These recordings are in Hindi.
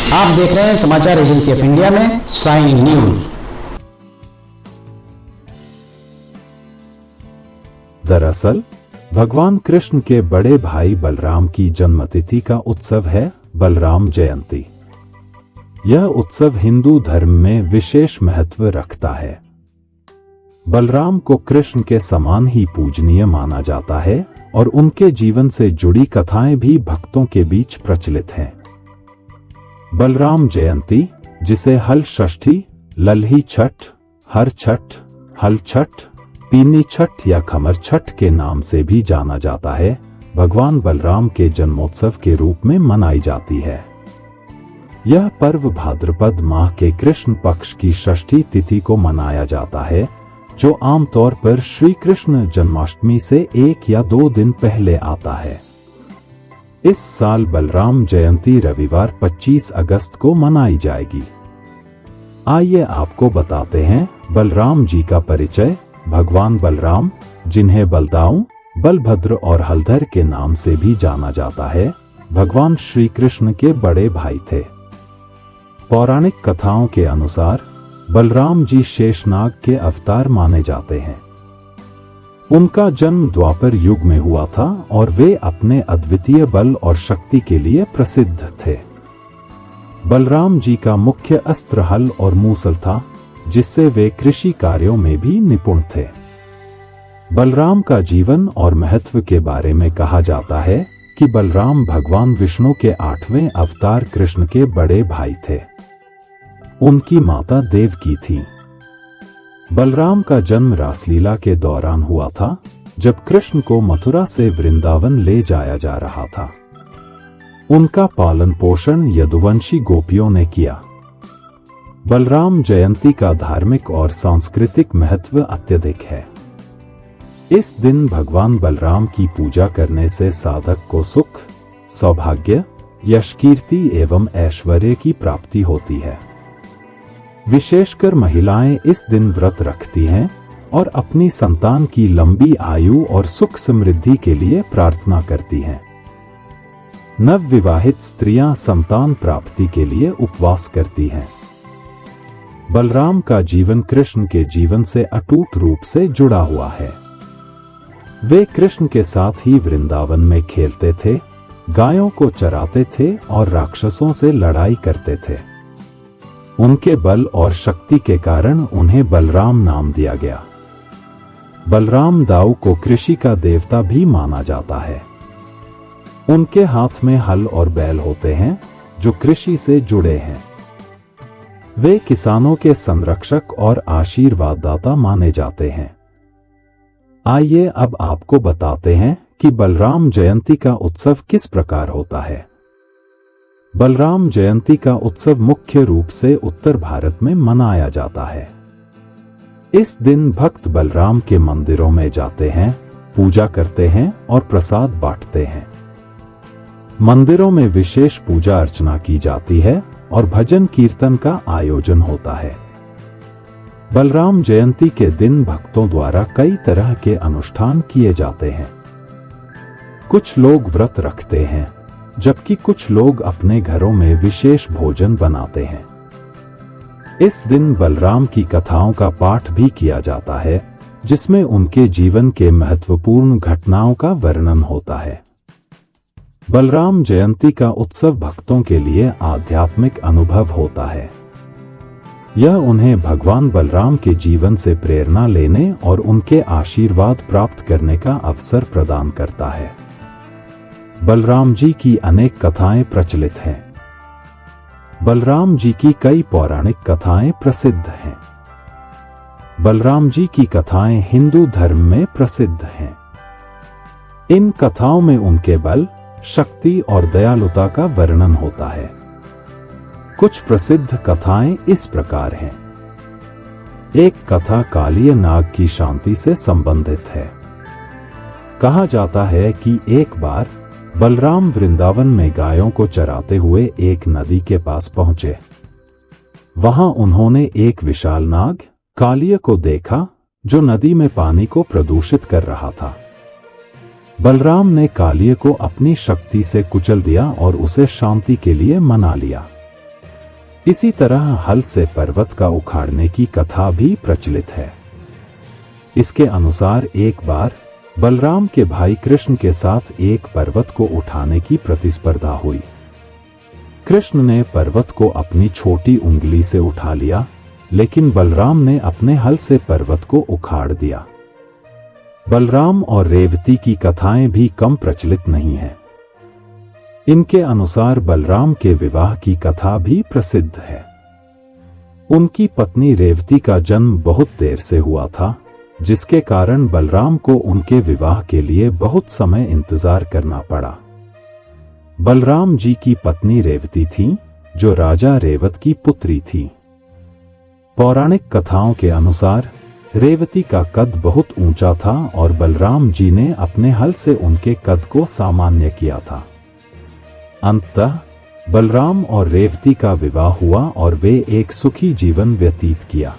आप देख रहे हैं समाचार एजेंसी ऑफ इंडिया में साइन न्यूज। दरअसल भगवान कृष्ण के बड़े भाई बलराम की जन्मतिथि का उत्सव है बलराम जयंती। यह उत्सव हिंदू धर्म में विशेष महत्व रखता है। बलराम को कृष्ण के समान ही पूजनीय माना जाता है और उनके जीवन से जुड़ी कथाएं भी भक्तों के बीच प्रचलित हैं। बलराम जयंती, जिसे हल षष्ठी, लल्ही छठ, हर छठ, हल छठ, पीनी छठ या खमर छठ के नाम से भी जाना जाता है, भगवान बलराम के जन्मोत्सव के रूप में मनाई जाती है। यह पर्व भाद्रपद माह के कृष्ण पक्ष की षष्ठी तिथि को मनाया जाता है, जो आमतौर पर श्री कृष्ण जन्माष्टमी से 1 या 2 दिन पहले आता है। इस साल बलराम जयंती रविवार 25 अगस्त को मनाई जाएगी। आइए आपको बताते हैं बलराम जी का परिचय। भगवान बलराम, जिन्हें बलदाऊ, बलभद्र और हलधर के नाम से भी जाना जाता है, भगवान श्री कृष्ण के बड़े भाई थे। पौराणिक कथाओं के अनुसार बलराम जी शेषनाग के अवतार माने जाते हैं। उनका जन्म द्वापर युग में हुआ था और वे अपने अद्वितीय बल और शक्ति के लिए प्रसिद्ध थे। बलराम जी का मुख्य अस्त्र हल और मूसल था, जिससे वे कृषि कार्यों में भी निपुण थे। बलराम का जीवन और महत्व के बारे में कहा जाता है कि बलराम भगवान विष्णु के 8वें अवतार कृष्ण के बड़े भाई थे। उनकी माता देवकी थी। बलराम का जन्म रासलीला के दौरान हुआ था, जब कृष्ण को मथुरा से वृंदावन ले जाया जा रहा था। उनका पालन पोषण यदुवंशी गोपियों ने किया। बलराम जयंती का धार्मिक और सांस्कृतिक महत्व अत्यधिक है। इस दिन भगवान बलराम की पूजा करने से साधक को सुख, सौभाग्य, यश, कीर्ति एवं ऐश्वर्य की प्राप्ति होती है। विशेषकर महिलाएं इस दिन व्रत रखती हैं और अपनी संतान की लंबी आयु और सुख समृद्धि के लिए प्रार्थना करती हैं। नवविवाहित स्त्रियां संतान प्राप्ति के लिए उपवास करती हैं। बलराम का जीवन कृष्ण के जीवन से अटूट रूप से जुड़ा हुआ है। वे कृष्ण के साथ ही वृंदावन में खेलते थे, गायों को चराते थे और राक्षसों से लड़ाई करते थे। उनके बल और शक्ति के कारण उन्हें बलराम नाम दिया गया। बलराम दाऊ को कृषि का देवता भी माना जाता है। उनके हाथ में हल और बैल होते हैं, जो कृषि से जुड़े हैं। वे किसानों के संरक्षक और आशीर्वाददाता माने जाते हैं। आइए अब आपको बताते हैं कि बलराम जयंती का उत्सव किस प्रकार होता है। बलराम जयंती का उत्सव मुख्य रूप से उत्तर भारत में मनाया जाता है। इस दिन भक्त बलराम के मंदिरों में जाते हैं, पूजा करते हैं और प्रसाद बांटते हैं। मंदिरों में विशेष पूजा अर्चना की जाती है और भजन कीर्तन का आयोजन होता है। बलराम जयंती के दिन भक्तों द्वारा कई तरह के अनुष्ठान किए जाते हैं। कुछ लोग व्रत रखते हैं, जबकि कुछ लोग अपने घरों में विशेष भोजन बनाते हैं। इस दिन बलराम की कथाओं का पाठ भी किया जाता है, जिसमें उनके जीवन के महत्वपूर्ण घटनाओं का वर्णन होता है। बलराम जयंती का उत्सव भक्तों के लिए आध्यात्मिक अनुभव होता है। यह उन्हें भगवान बलराम के जीवन से प्रेरणा लेने और उनके आशीर्वाद प्राप्त करने का अवसर प्रदान करता है। बलराम जी की अनेक कथाएं प्रचलित हैं। बलराम जी की कई पौराणिक कथाएं प्रसिद्ध हैं। बलराम जी की कथाएं हिंदू धर्म में प्रसिद्ध हैं। इन कथाओं में उनके बल, शक्ति और दयालुता का वर्णन होता है। कुछ प्रसिद्ध कथाएं इस प्रकार हैं। एक कथा कालिय नाग की शांति से संबंधित है। कहा जाता है कि एक बार बलराम वृंदावन में गायों को चराते हुए एक नदी के पास पहुंचे। वहां उन्होंने एक विशाल नाग, कालिय को देखा, जो नदी में पानी को प्रदूषित कर रहा था। बलराम ने कालिय को अपनी शक्ति से कुचल दिया और उसे शांति के लिए मना लिया। इसी तरह हल से पर्वत का उखाड़ने की कथा भी प्रचलित है। इसके अनुसार एक बार बलराम के भाई कृष्ण के साथ एक पर्वत को उठाने की प्रतिस्पर्धा हुई। कृष्ण ने पर्वत को अपनी छोटी उंगली से उठा लिया, लेकिन बलराम ने अपने हल से पर्वत को उखाड़ दिया। बलराम और रेवती की कथाएं भी कम प्रचलित नहीं हैं। इनके अनुसार बलराम के विवाह की कथा भी प्रसिद्ध है। उनकी पत्नी रेवती का जन्म बहुत देर से हुआ था, जिसके कारण बलराम को उनके विवाह के लिए बहुत समय इंतजार करना पड़ा। बलराम जी की पत्नी रेवती थी, जो राजा रेवत की पुत्री थी। पौराणिक कथाओं के अनुसार रेवती का कद बहुत ऊंचा था और बलराम जी ने अपने हल से उनके कद को सामान्य किया था। अंततः बलराम और रेवती का विवाह हुआ और वे एक सुखी जीवन व्यतीत किया।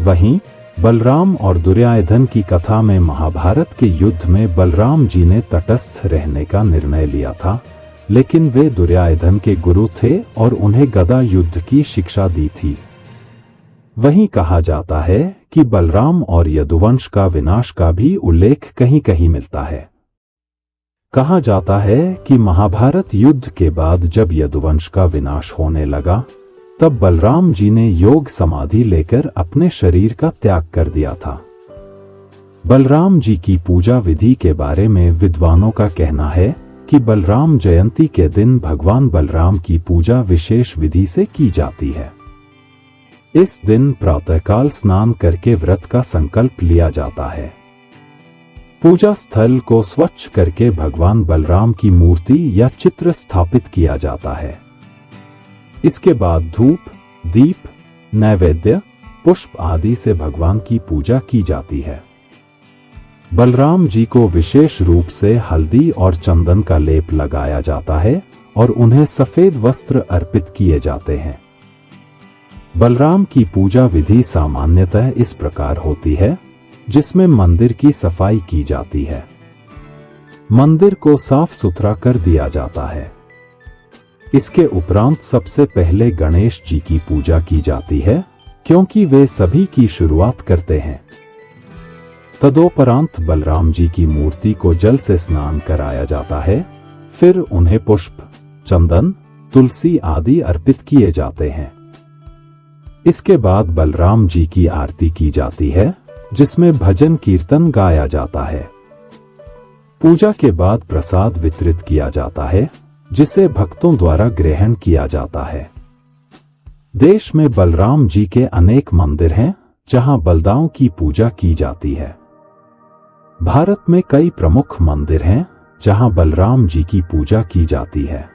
वहीं बलराम और दुर्योधन की कथा में महाभारत के युद्ध में बलराम जी ने तटस्थ रहने का निर्णय लिया था, लेकिन वे दुर्योधन के गुरु थे और उन्हें गदा युद्ध की शिक्षा दी थी। वहीं कहा जाता है कि बलराम और यदुवंश का विनाश का भी उल्लेख कहीं कहीं मिलता है। कहा जाता है कि महाभारत युद्ध के बाद जब यदुवंश का विनाश होने लगा, तब बलराम जी ने योग समाधि लेकर अपने शरीर का त्याग कर दिया था। बलराम जी की पूजा विधि के बारे में विद्वानों का कहना है कि बलराम जयंती के दिन भगवान बलराम की पूजा विशेष विधि से की जाती है। इस दिन प्रातःकाल स्नान करके व्रत का संकल्प लिया जाता है। पूजा स्थल को स्वच्छ करके भगवान बलराम की मूर्ति या चित्र स्थापित किया जाता है। इसके बाद धूप, दीप, नैवेद्य, पुष्प आदि से भगवान की पूजा की जाती है। बलराम जी को विशेष रूप से हल्दी और चंदन का लेप लगाया जाता है और उन्हें सफेद वस्त्र अर्पित किए जाते हैं। बलराम की पूजा विधि सामान्यतः इस प्रकार होती है, जिसमें मंदिर की सफाई की जाती है। मंदिर को साफ सुथरा कर दिया जाता है। इसके उपरांत सबसे पहले गणेश जी की पूजा की जाती है, क्योंकि वे सभी की शुरुआत करते हैं। तदोपरांत बलराम जी की मूर्ति को जल से स्नान कराया जाता है। फिर उन्हें पुष्प, चंदन, तुलसी आदि अर्पित किए जाते हैं। इसके बाद बलराम जी की आरती की जाती है, जिसमें भजन कीर्तन गाया जाता है। पूजा के बाद प्रसाद वितरित किया जाता है, जिसे भक्तों द्वारा ग्रहण किया जाता है। देश में बलराम जी के अनेक मंदिर हैं, जहां बलदाओं की पूजा की जाती है। भारत में कई प्रमुख मंदिर हैं, जहां बलराम जी की पूजा की जाती है।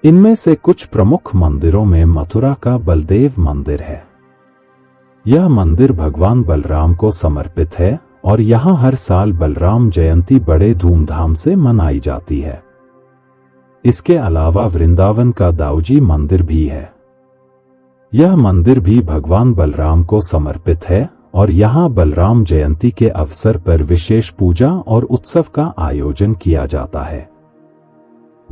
इनमें से कुछ प्रमुख मंदिरों में मथुरा का बलदेव मंदिर है। यह मंदिर भगवान बलराम को समर्पित है और यहां हर साल बलराम जयंती बड़े धूमधाम से मनाई जाती है। इसके अलावा वृंदावन का दाऊजी मंदिर भी है। यह मंदिर भी भगवान बलराम को समर्पित है और यहां बलराम जयंती के अवसर पर विशेष पूजा और उत्सव का आयोजन किया जाता है।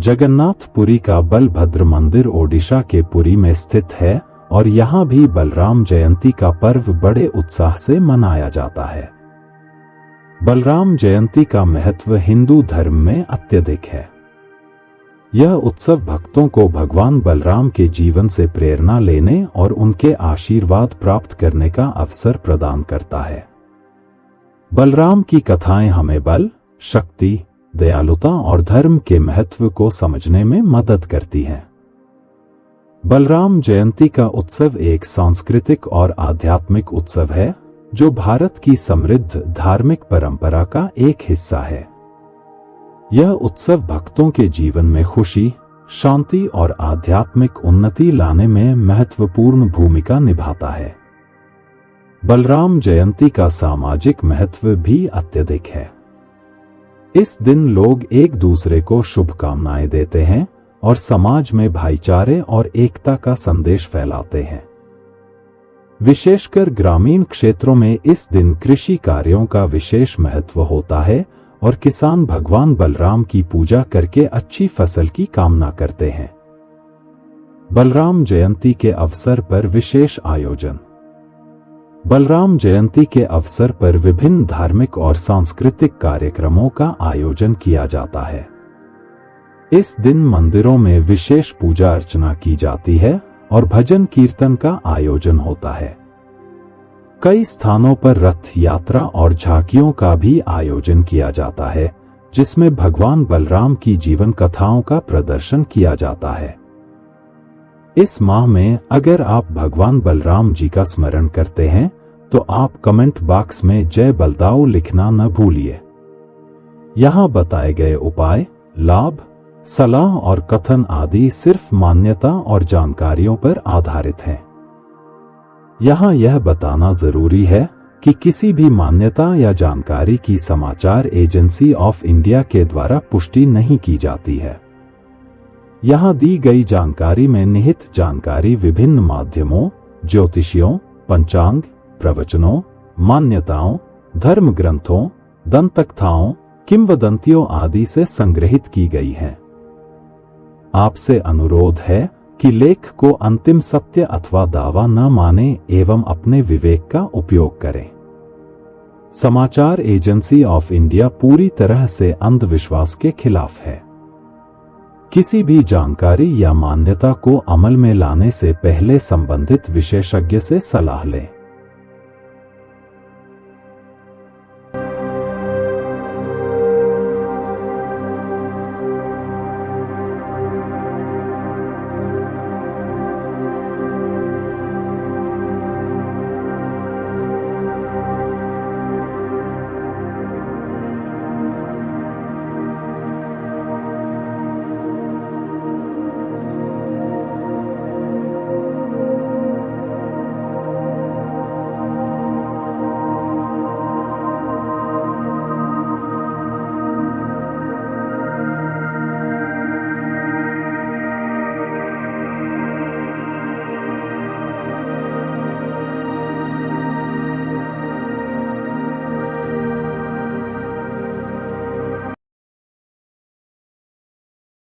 जगन्नाथपुरी का बलभद्र मंदिर ओडिशा के पुरी में स्थित है और यहां भी बलराम जयंती का पर्व बड़े उत्साह से मनाया जाता है। बलराम जयंती का महत्व हिंदू धर्म में अत्यधिक है। यह उत्सव भक्तों को भगवान बलराम के जीवन से प्रेरणा लेने और उनके आशीर्वाद प्राप्त करने का अवसर प्रदान करता है। बलराम की कथाएं हमें बल, शक्ति, दयालुता और धर्म के महत्व को समझने में मदद करती हैं। बलराम जयंती का उत्सव एक सांस्कृतिक और आध्यात्मिक उत्सव है, जो भारत की समृद्ध धार्मिक परंपरा का एक हिस्सा है। यह उत्सव भक्तों के जीवन में खुशी, शांति और आध्यात्मिक उन्नति लाने में महत्वपूर्ण भूमिका निभाता है। बलराम जयंती का सामाजिक महत्व भी अत्यधिक है। इस दिन लोग एक दूसरे को शुभकामनाएं देते हैं और समाज में भाईचारे और एकता का संदेश फैलाते हैं। विशेषकर ग्रामीण क्षेत्रों में इस दिन कृषि कार्यों का विशेष महत्व होता है और किसान भगवान बलराम की पूजा करके अच्छी फसल की कामना करते हैं। बलराम जयंती के अवसर पर विशेष आयोजन। बलराम जयंती के अवसर पर विभिन्न धार्मिक और सांस्कृतिक कार्यक्रमों का आयोजन किया जाता है। इस दिन मंदिरों में विशेष पूजा अर्चना की जाती है और भजन कीर्तन का आयोजन होता है। कई स्थानों पर रथ यात्रा और झांकियों का भी आयोजन किया जाता है, जिसमें भगवान बलराम की जीवन कथाओं का प्रदर्शन किया जाता है। इस माह में अगर आप भगवान बलराम जी का स्मरण करते हैं तो आप कमेंट बॉक्स में जय बलदाऊ लिखना न भूलिए। यहाँ बताए गए उपाय, लाभ, सलाह और कथन आदि सिर्फ मान्यता और जानकारियों पर आधारित हैं। यहाँ यह बताना जरूरी है कि किसी भी मान्यता या जानकारी की समाचार एजेंसी ऑफ इंडिया के द्वारा पुष्टि नहीं की जाती है। यहाँ दी गई जानकारी में निहित जानकारी विभिन्न माध्यमों, ज्योतिषियों, पंचांग, प्रवचनों, मान्यताओं, धर्म ग्रंथों, दंतकथाओं, किंवदंतियों आदि से संग्रहित की गई है। आपसे अनुरोध है कि लेख को अंतिम सत्य अथवा दावा न माने एवं अपने विवेक का उपयोग करें। समाचार एजेंसी ऑफ इंडिया पूरी तरह से अंधविश्वास के खिलाफ है। किसी भी जानकारी या मान्यता को अमल में लाने से पहले संबंधित विशेषज्ञ से सलाह लें।